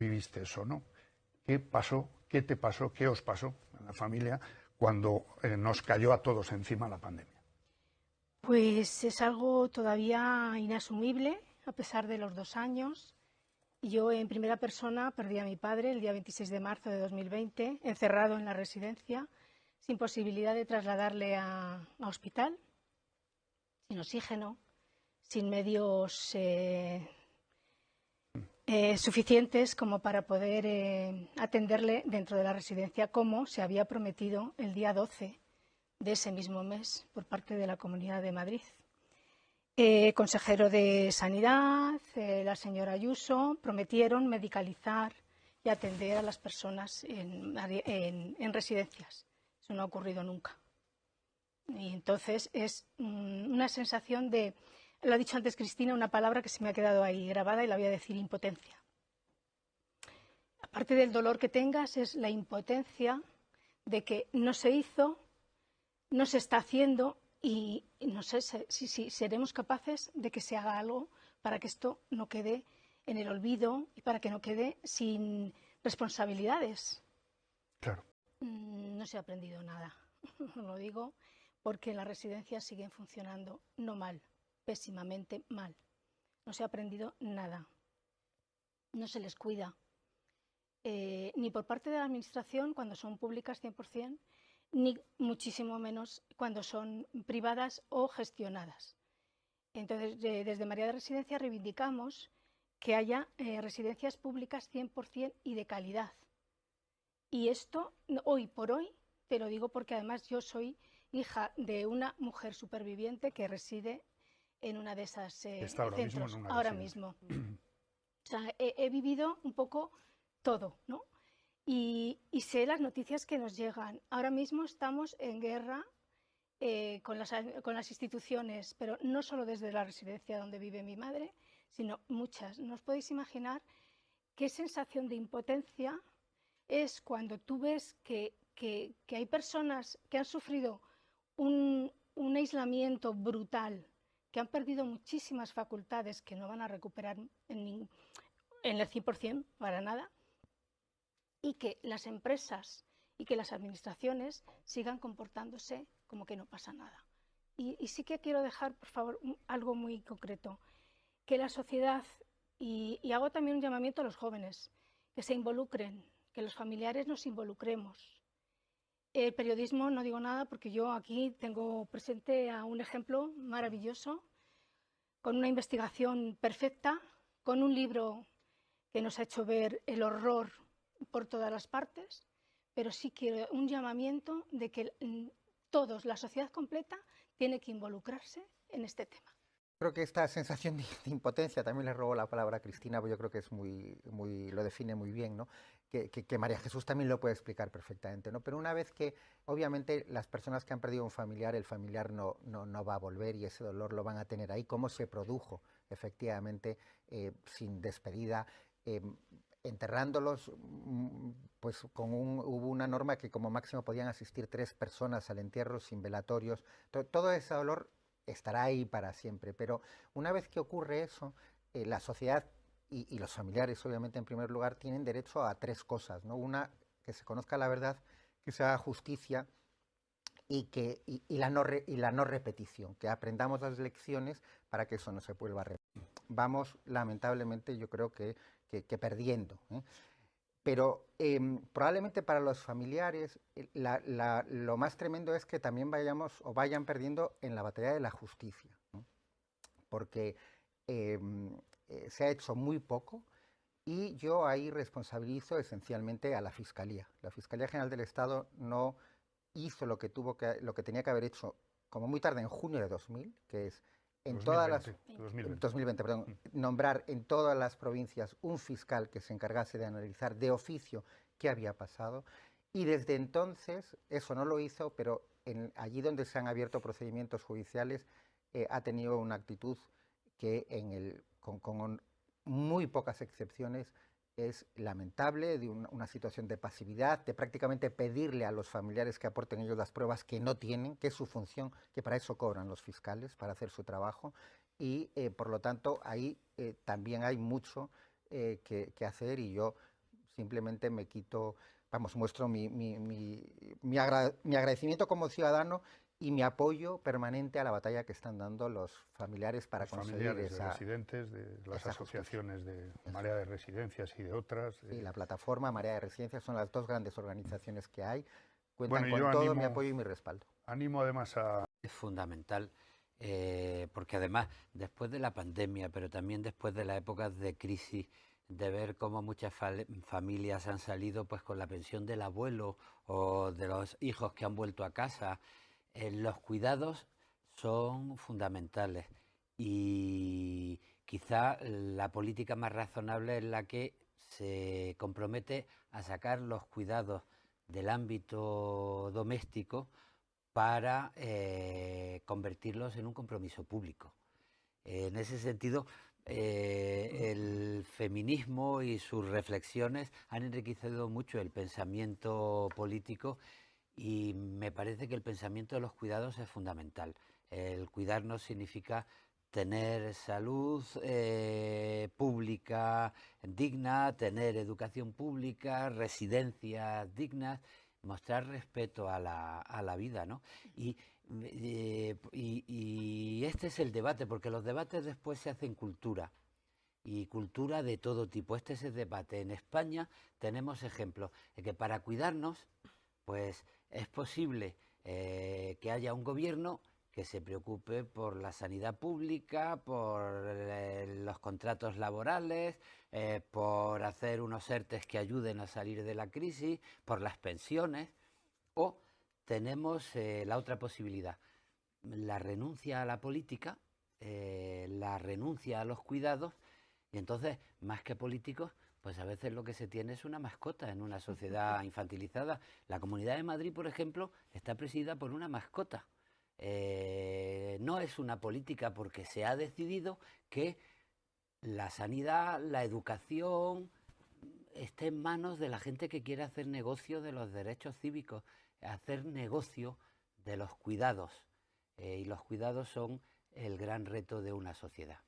viviste eso, ¿no? ¿Qué pasó? ¿Qué te pasó? ¿Qué os pasó en la familia cuando nos cayó a todos encima la pandemia? Pues es algo todavía inasumible, a pesar de los 2 años. Yo en primera persona perdí a mi padre el día 26 de marzo de 2020, encerrado en la residencia, sin posibilidad de trasladarle a hospital, sin oxígeno, sin medios suficientes como para poder atenderle dentro de la residencia, como se había prometido el día 12 de ese mismo mes por parte de la Comunidad de Madrid. Consejero de Sanidad, la señora Ayuso, prometieron medicalizar y atender a las personas en residencias. Eso no ha ocurrido nunca. Y entonces es una sensación de, lo ha dicho antes Cristina, una palabra que se me ha quedado ahí grabada y la voy a decir: impotencia. Aparte del dolor que tengas, es la impotencia de que no se hizo, no se está haciendo. Y no sé si seremos capaces de que se haga algo para que esto no quede en el olvido y para que no quede sin responsabilidades. Claro. No se ha aprendido nada, lo digo porque las residencias siguen funcionando no mal, pésimamente mal. No se ha aprendido nada. No se les cuida. Ni por parte de la Administración cuando son públicas 100%, ni muchísimo menos cuando son privadas o gestionadas. Entonces, desde María de Residencia reivindicamos que haya residencias públicas 100% y de calidad. Y esto, hoy por hoy, te lo digo porque además yo soy hija de una mujer superviviente que reside en una de esas centros, ahora mismo. O sea, he vivido un poco todo, ¿no? Y sé las noticias que nos llegan. Ahora mismo estamos en guerra con las instituciones, pero no solo desde la residencia donde vive mi madre, sino muchas. No os podéis imaginar qué sensación de impotencia es cuando tú ves que hay personas que han sufrido un aislamiento brutal, que han perdido muchísimas facultades que no van a recuperar en el 100% para nada, y que las empresas y que las administraciones sigan comportándose como que no pasa nada. Y sí que quiero dejar, por favor, algo muy concreto, que la sociedad, y hago también un llamamiento a los jóvenes, que se involucren, que los familiares nos involucremos. El periodismo, no digo nada porque yo aquí tengo presente a un ejemplo maravilloso, con una investigación perfecta, con un libro que nos ha hecho ver el horror por todas las partes, pero sí quiero un llamamiento de que todos, la sociedad completa, tiene que involucrarse en este tema. Creo que esta sensación de impotencia, también le robo la palabra a Cristina, porque yo creo que es lo define muy bien, ¿no? Que María Jesús también lo puede explicar perfectamente, ¿no? Pero una vez que, obviamente, las personas que han perdido un familiar, el familiar no va a volver y ese dolor lo van a tener ahí, cómo se produjo, efectivamente, sin despedida, enterrándolos, pues hubo una norma que como máximo podían asistir 3 personas al entierro sin velatorios. Todo ese dolor estará ahí para siempre, pero una vez que ocurre eso, la sociedad y los familiares, obviamente, en primer lugar, tienen derecho a 3 cosas, ¿no? Una, que se conozca la verdad, que se haga justicia y la no repetición, que aprendamos las lecciones para que eso no se vuelva a repetir. Vamos, lamentablemente, yo creo que perdiendo, ¿eh? Pero probablemente para los familiares lo más tremendo es que también vayan perdiendo en la batalla de la justicia, ¿no? Porque se ha hecho muy poco y yo ahí responsabilizo esencialmente a la Fiscalía. La Fiscalía General del Estado no hizo lo que tenía que haber hecho como muy tarde en junio de 2000, que es en 2020, perdón, nombrar en todas las provincias un fiscal que se encargase de analizar de oficio qué había pasado, y desde entonces eso no lo hizo, pero allí donde se han abierto procedimientos judiciales ha tenido una actitud que con muy pocas excepciones es lamentable, de una situación de pasividad, de prácticamente pedirle a los familiares que aporten ellos las pruebas que no tienen, que es su función, que para eso cobran los fiscales, para hacer su trabajo, y por lo tanto ahí también hay mucho que hacer, y yo simplemente me quito, vamos, muestro mi agradecimiento como ciudadano y mi apoyo permanente a la batalla que están dando los familiares para Los conseguir familiares de esa, residentes, de las esa asociaciones de justicia. Marea de Residencias y de otras. Sí, la plataforma Marea de Residencias son las dos grandes organizaciones que hay. Cuentan Bueno, con yo todo mi apoyo y mi respaldo. animo además a... Es fundamental, porque además, después de la pandemia, pero también después de las épocas de crisis, de ver cómo muchas familias han salido pues con la pensión del abuelo o de los hijos que han vuelto a casa, los cuidados son fundamentales y quizá la política más razonable es la que se compromete a sacar los cuidados del ámbito doméstico para convertirlos en un compromiso público. En ese sentido, el feminismo y sus reflexiones han enriquecido mucho el pensamiento político y me parece que el pensamiento de los cuidados es fundamental. El cuidarnos significa tener salud pública digna, tener educación pública, residencias dignas, mostrar respeto a la vida, ¿no? Y este es el debate, porque los debates después se hacen cultura, y cultura de todo tipo. Este es el debate. En España tenemos ejemplos de que para cuidarnos, pues es posible que haya un gobierno que se preocupe por la sanidad pública, por los contratos laborales, por hacer unos ERTEs que ayuden a salir de la crisis, por las pensiones, o tenemos la otra posibilidad, la renuncia a la política, la renuncia a los cuidados, y entonces, más que políticos, pues a veces lo que se tiene es una mascota en una sociedad infantilizada. La Comunidad de Madrid, por ejemplo, está presidida por una mascota. No es una política porque se ha decidido que la sanidad, la educación, esté en manos de la gente que quiere hacer negocio de los derechos cívicos, hacer negocio de los cuidados. Y los cuidados son el gran reto de una sociedad.